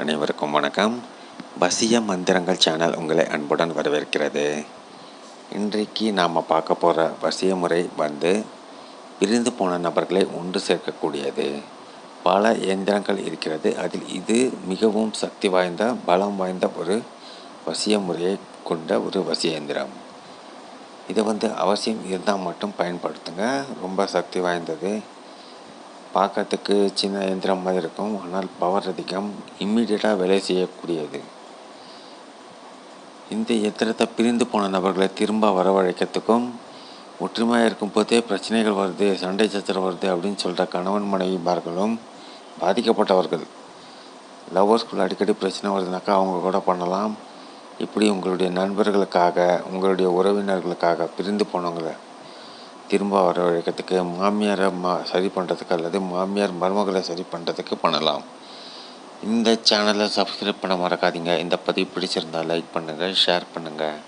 அனைவருக்கும் வணக்கம். வசிய மந்திரங்கள் சேனல் உங்களை அன்புடன் வரவேற்கிறது. இன்றைக்கு நாம் பார்க்க போகிற வசிய முறை பிரிந்து போன நபர்களை ஒன்று சேர்க்கக்கூடியது. பல இயந்திரங்கள் இருக்கிறது. அதில் இது மிகவும் சக்தி வாய்ந்த பலம் வாய்ந்த ஒரு வசிய முறையை கொண்ட ஒரு வசிய இயந்திரம். இதை அவசியம் இருந்தால் மட்டும் பயன்படுத்துங்க. ரொம்ப சக்தி வாய்ந்தது. பார்க்கறதுக்கு சின்ன இயந்திரம் மாதிரி இருக்கும், ஆனால் பவர் அதிகம், இம்மிடியட்டாக வேலை செய்யக்கூடியது. இந்த இயந்திரத்தை பிரிந்து போன நபர்களை திரும்ப வரவழைக்கிறதுக்கும், ஒற்றுமையாக இருக்கும்போதே பிரச்சனைகள் வருது, சண்டை சச்சரவு வருது அப்படின்னு சொல்கிற கணவன் மனைவிமார்களும் பாதிக்கப்பட்டவர்கள், லவ்வர்ஸ்குள்ள அடிக்கடி பிரச்சனை வருதுனாக்கா அவங்க கூட பண்ணலாம். இப்படி உங்களுடைய நண்பர்களுக்காக, உங்களுடைய உறவினர்களுக்காக பிரிந்து போனவங்களை திரும்ப வரவழைக்கிறதுக்கு, மாமியாரை சரி பண்ணுறதுக்கு அல்லது மாமியார் மருமகளை சரி பண்ணுறதுக்கு பண்ணலாம். இந்த சேனலை சப்ஸ்கிரைப் பண்ண மறக்காதீங்க. இந்த பதிவு பிடிச்சிருந்தால் லைக் பண்ணுங்கள், ஷேர் பண்ணுங்கள்.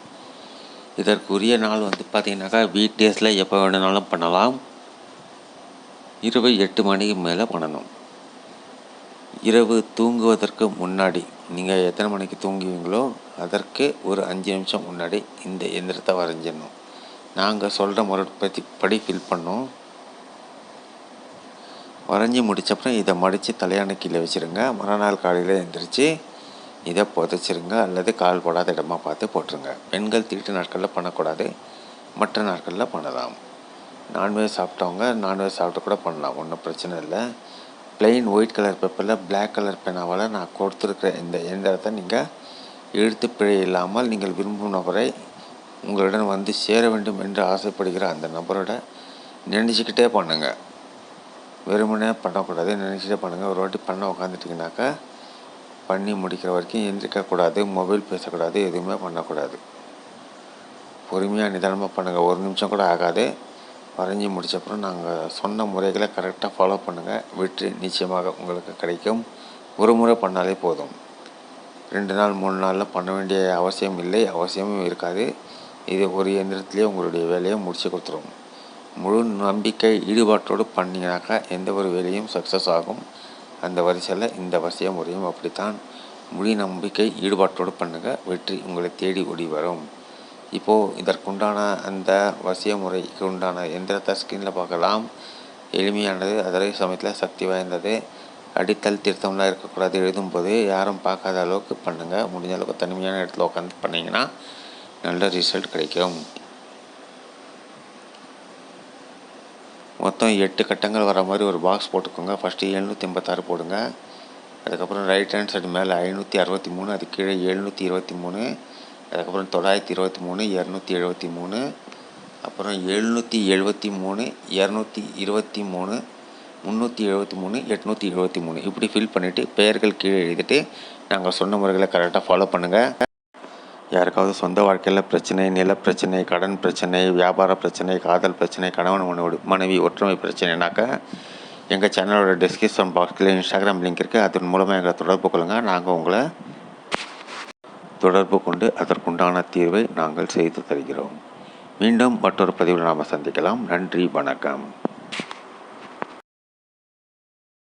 இதற்குரிய நாள் பார்த்தீங்கன்னாக்கா வீக் டேஸில் எப்போ வேணுனாலும் பண்ணலாம். இரவு 8 மணிக்கு மேலே பண்ணணும். இரவு தூங்குவதற்கு முன்னாடி, நீங்கள் எத்தனை மணிக்கு தூங்குவீங்களோ அதற்கு ஒரு 5 நிமிஷம் முன்னாடி இந்த எந்திரத்தை வரைஞ்சிடணும். நாங்கள் சொல்கிற முறைப்படி ஃபில் பண்ணோம். வரைஞ்சி முடித்தப்புறம் இதை மடித்து தலையான கீழே வச்சுருங்க. மறுநாள் காலையில் எழுந்திரிச்சு இதை புதைச்சிருங்க அல்லது கால் போடாத இடமா பார்த்து போட்டுருங்க. பெண்கள் தீட்டு நாட்களில் பண்ணக்கூடாது, மற்ற நாட்களில் பண்ணலாம். நான்வெஜ் சாப்பிட்டவங்க நான்வெஜ் சாப்பிட்டு கூட பண்ணலாம், ஒன்றும் பிரச்சனை இல்லை. பிளெயின் ஒயிட் கலர் பேப்பரில் பிளாக் கலர் பேனாவால் நான் கொடுத்துருக்கிற இந்த இயந்திரத்தை நீங்கள் எழுத்து பிழை இல்லாமல் நீங்கள் விரும்பும் நபரை உங்களுடன் சேர வேண்டும் என்று ஆசைப்படுகிற அந்த நபரோட நினச்சிக்கிட்டே பண்ணுங்கள். வெறுமனே பண்ணக்கூடாது, நினச்சிட்டே பண்ணுங்கள். ஒரு வாட்டி பண்ண உட்காந்துட்டிங்கனாக்கா பண்ணி முடிக்கிற வரைக்கும் எந்திரிக்கக்கூடாது, மொபைல் பேசக்கூடாது, எதுவுமே பண்ணக்கூடாது. பொறுமையாக நிதானமாக பண்ணுங்கள். 1 நிமிஷம் கூட ஆகாது. வரைஞ்சி முடித்தப்புறம் நாங்கள் சொன்ன முறைகளை கரெக்டாக ஃபாலோ பண்ணுங்கள். வெற்றி நிச்சயமாக உங்களுக்கு கிடைக்கும். ஒரு முறை பண்ணாலே போதும். 2 நாள் 3 நாளில் பண்ண வேண்டிய அவசியமும் இருக்காது. இது ஒரு இயந்திரத்திலே உங்களுடைய வேலையை முடிச்சு கொடுத்துரும். முழு நம்பிக்கை ஈடுபாட்டோடு பண்ணிங்கனாக்கா எந்த ஒரு வேலையும் சக்ஸஸ் ஆகும். அந்த வரிசையில் இந்த வசிய முறையும் அப்படித்தான். முழு நம்பிக்கை ஈடுபாட்டோடு பண்ணுங்கள், வெற்றி உங்களை தேடி ஓடி வரும். இப்போது இதற்குண்டான அந்த வசிய முறைக்கு உண்டான எந்திரத்தை ஸ்க்ரீனில் பார்க்கலாம். எளிமையானது, அதே சமயத்தில் சக்தி வாய்ந்தது. அடித்தல் திருத்தம்லாம் இருக்கக்கூடாது. எழுதும்போது யாரும் பார்க்காத அளவுக்கு பண்ணுங்கள். முடிஞ்ச அளவுக்கு தனிமையான இடத்துல உட்காந்து பண்ணிங்கன்னா நல்ல ரிசல்ட் கிடைக்கும். மொத்தம் 8 கட்டங்கள் வர மாதிரி ஒரு பாக்ஸ் போட்டுக்கோங்க. ஃபஸ்ட்டு 786 போடுங்க. அதுக்கப்புறம் ரைட் ஹேண்ட் சைடு மேலே 563, அது கீழே 723, அதுக்கப்புறம் 923, 273, அப்புறம் 773, 223, 373, 873 இப்படி ஃபில் பண்ணிவிட்டு பெயர்கள் கீழே எழுதிட்டு நாங்கள் சொன்ன முறைகளை கரெக்டாக ஃபாலோ பண்ணுங்கள். யாருக்காவது சொந்த வாழ்க்கையில் பிரச்சனை, நிலப்பிரச்சனை, கடன் பிரச்சனை, வியாபார பிரச்சனை, காதல் பிரச்சனை, கணவன் மனைவி ஒற்றுமை பிரச்சனைனாக்கா எங்கள் சேனலோட டிஸ்கிரிப்ஷன் பாக்ஸில் இன்ஸ்டாகிராம் லிங்க் இருக்குது. அதன் மூலமாக எங்களை தொடர்பு கொள்ளுங்கள். நாங்கள் உங்களை தொடர்பு கொண்டு அதற்குண்டான தீர்வை நாங்கள் செய்து தருகிறோம். மீண்டும் மற்றொரு பதிவில் நாம் சந்திக்கலாம். நன்றி, வணக்கம்.